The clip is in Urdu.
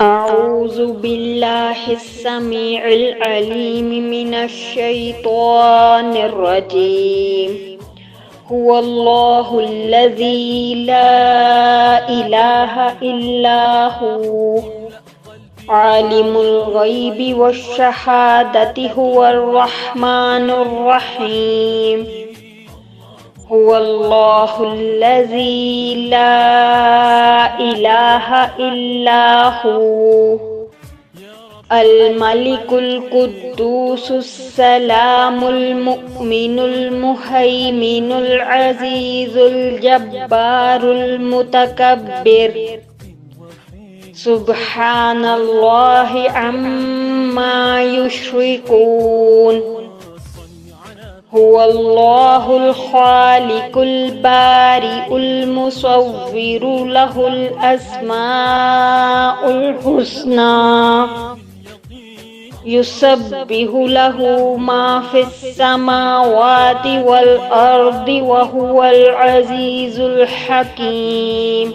أعوذ بالله السميع العليم من الشيطان الرجيم. هو الله الذي لا إله إلا هو عالم الغيب والشهادة هو الرحمن الرحيم. هو الله الذي لا إله إلا هو الملك القدوس السلام المؤمن المهيمن العزيز الجبار المتكبر سبحان الله عما يشركون. هو الله الخالق البارئ المصور له الأسماء الحسنى يسبح له ما في السماوات والأرض وهو العزيز الحكيم.